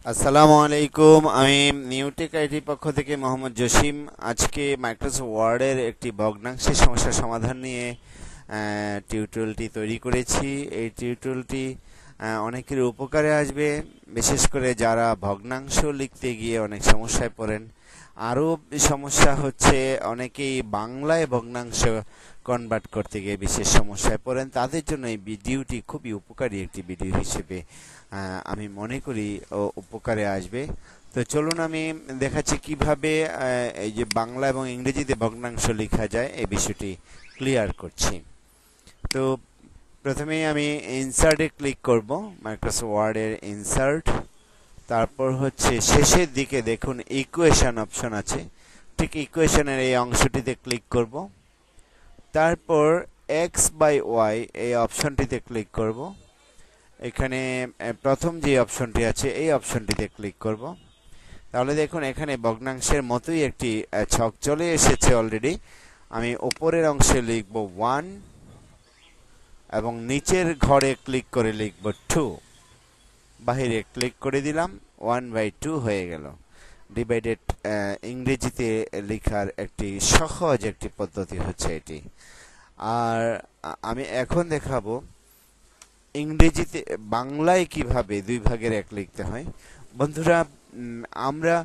আসসালামু আলাইকুম। আমি নিউটেক আইটির পক্ষ থেকে মোহাম্মদ জসিম। আজকে মাইক্রোসফট ওয়ার্ডের একটি ভগ্নাংশের সমস্যার সমাধান নিয়ে টিউটোরিয়ালটি তৈরি করেছি। এই টিউটোরিয়ালটি অনেকের উপকারে আসবে, বিশেষ করে যারা ভগ্নাংশ লিখতে গিয়ে অনেক সমস্যায় পড়েন। আরও সমস্যা হচ্ছে অনেকেই বাংলায় ভগ্নাংশ কনভার্ট করতে গিয়ে বিশেষ সমস্যায় পড়েন। তাদের জন্য এই ভিডিওটি খুবই উপকারী একটি ভিডিও হিসেবে আমি মনে করি উপকারে আসবে। তো চলুন আমি দেখাচ্ছি কিভাবে এই যে বাংলা এবং ইংরেজিতে ভগ্নাংশ লেখা যায় এই বিষয়টি ক্লিয়ার করছি। তো প্রথমেই আমি ইনসার্টে ক্লিক করব, মাইক্রোসফট ওয়ার্ডের ইনসার্ট। তারপর হচ্ছে শেষের দিকে দেখুন ইকুয়েশন অপশন আছে, ঠিক ইকুয়েশনের এই অংশটিতে ক্লিক করব। তারপর এক্স বাই ওয়াই এই অপশনটিতে ক্লিক করব। এখানে প্রথম যে অপশনটি আছে এই অপশনটিতে ক্লিক করব। তাহলে দেখুন এখানে ভগ্নাংশের মতোই একটি ছক চলে এসেছে অলরেডি। আমি উপরের অংশে লিখব 1 এবং নিচের ঘরে ক্লিক করে লিখব 2। বাহিরে ক্লিক করে দিলাম, 1/2 হয়ে গেল। ডিভাইডেড ইংরেজিতে লেখার একটি সহজ একটি পদ্ধতি হচ্ছে এটি। আর আমি এখন দেখাবো ইংরেজিতে বাংলায় কিভাবে 2/1 লিখতে হয়। বন্ধুরা, আমরা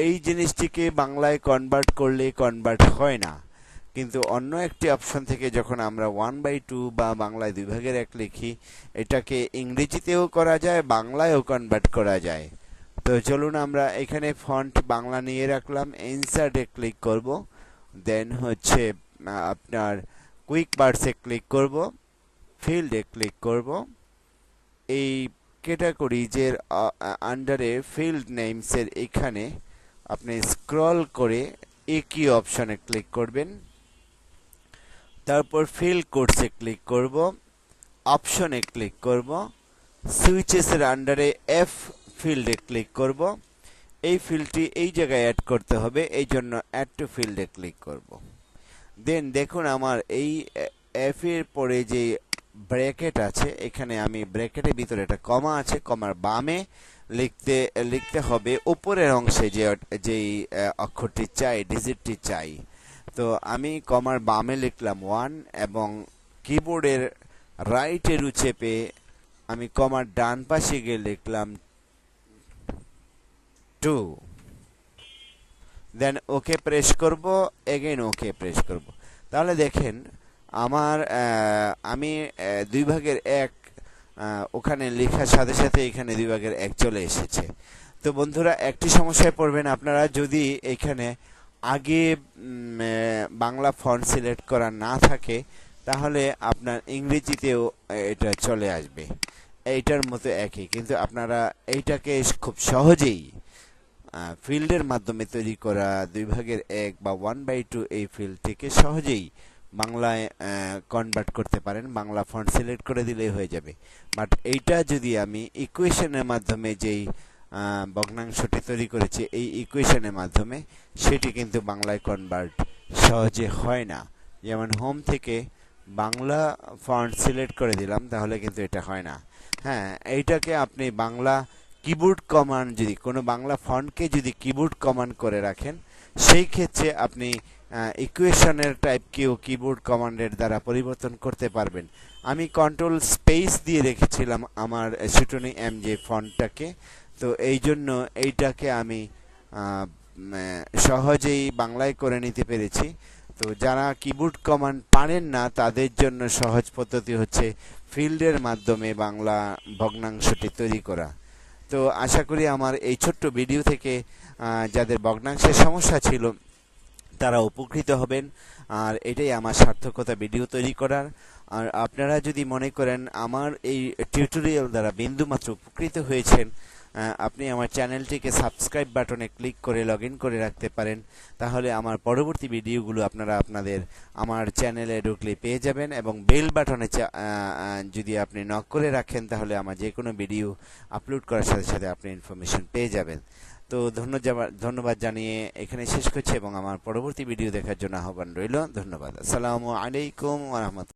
এই জিনিসটিকে বাংলায় কনভার্ট করলে কনভার্ট হয় না, কিন্তু অন্য একটি অপশন থেকে যখন আমরা 1/2 বা বাংলায় 2/1 লিখি, এটাকে ইংরেজিতেও করা যায়, বাংলায়ও কনভার্ট করা যায়। তো চলুন আমরা এখানে ফন্ট বাংলা নিয়ে রাখলাম, ইনসার্টে ক্লিক করব, দেন হচ্ছে আপনার কুইক বার্ডসে ক্লিক করব, ফিল্ডে ক্লিক করব। এই ক্যাটাগরিজের আন্ডারে ফিল্ড নেমসের এখানে আপনি স্ক্রল করে একই অপশনে ক্লিক করবেন। তারপর ফিল্ড কোডসে ক্লিক করব, অপশনে ক্লিক করব, সুইচেসের আন্ডারে এফ ফিল্ডে ক্লিক করব। এই ফিল্ডটি এই জায়গায় অ্যাড করতে হবে, এই জন্য অ্যাড টু ফিল্ডে ক্লিক করব। দেন দেখুন আমার এই এফ এর পরে যে ব্র্যাকেট আছে, এখানে আমি ব্র্যাকেটের ভিতরে একটা কমা আছে, কমার বামে লিখতে হবে উপরের অংশে যেই অক্ষরটি চাই, ডিজিটটি চাই। তো আমি কমার বামে লিখলাম 1 এবং কিবোর্ডের রাইট এরো চেপে আমি কমার ডান পাশে গিয়ে লিখলাম 2। দেন ওকে প্রেস করব, এগেইন ওকে প্রেস করব। তাহলে দেখেন আমার আমি 2/1 ওখানে লেখার সাথে সাথে এখানে 2/1 চলে এসেছে। তো বন্ধুরা, একটি সমস্যায় পড়বেন আপনারা, যদি এখানে আগে বাংলা ফন্ট সিলেক্ট করা না থাকে, তাহলে আপনার ইংরেজিতেও এটা চলে আসবে এইটার মতো একই। কিন্তু আপনারা এইটাকে খুব সহজেই ফিল্ডের মাধ্যমে তৈরি করা 2/1 বা 1/2 এই ফিল্ডটিকে সহজেই বাংলায় কনভার্ট করতে পারেন। বাংলা ফন্ট সিলেক্ট করে দিলেই হয়ে যাবে। বাট এইটা যদি আমি ইকুয়েশনের মাধ্যমে যেই ভগ্নাংশটি তৈরি করেছি, এই ইকুয়েশনের মাধ্যমে, সেটি কিন্তু বাংলায় কনভার্ট সহজে হয় না। যেমন হোম থেকে বাংলা ফন্ট সিলেক্ট করে দিলাম, তাহলে কিন্তু এটা হয় না। হ্যাঁ, এইটাকে আপনি বাংলা কিবোর্ড কমান্ড, যদি কোনো বাংলা ফন্টকে যদি কিবোর্ড কমান্ড করে রাখেন, সেই ক্ষেত্রে আপনি ইকুয়েশনের টাইপকেও কিবোর্ড কমান্ডের দ্বারা পরিবর্তন করতে পারবেন। আমি কন্ট্রোল স্পেস দিয়ে রেখেছিলাম আমার শুটনি এমজে ফন্টটাকে, তো এই জন্য এইটাকে আমি সহজেই বাংলায় করে নিতে পেরেছি। তো যারা কিবোর্ড কমান্ড পারেন না, তাদের জন্য সহজ পদ্ধতি হচ্ছে ফিল্ডের মাধ্যমে বাংলা ভগ্নাংশটি তৈরি করা। তো আশা করি আমার এই ছোট্ট ভিডিও থেকে যাদের ভগ্নাংশের সমস্যা ছিল তারা উপকৃত হবেন। আর এটাই আমার সার্থকতা ভিডিও তৈরি করার। আর আপনারা যদি মনে করেন আমার এই টিউটোরিয়াল দ্বারা বিন্দুমাত্র উপকৃত হয়েছেন, আপনি আমার চ্যানেলটিকে সাবস্ক্রাইব বাটনে ক্লিক করে লগ ইন করে রাখতে পারেন। তাহলে আমার পরবর্তী ভিডিওগুলো আপনারা আমার চ্যানেলে ঢুকলে পেয়ে যাবেন। এবং বেল বাটনে যদি আপনি নক করে রাখেন, তাহলে আমার যে কোনো ভিডিও আপলোড করার সাথে সাথে আপনি ইনফরমেশন পেয়ে যাবেন। তো ধন্যবাদ জানিয়ে এখানে শেষ করছি এবং আমার পরবর্তী ভিডিও দেখার জন্য আহ্বান রইল। ধন্যবাদ। আসসালামু আলাইকুম ওয়া রাহমাতুল্লাহ।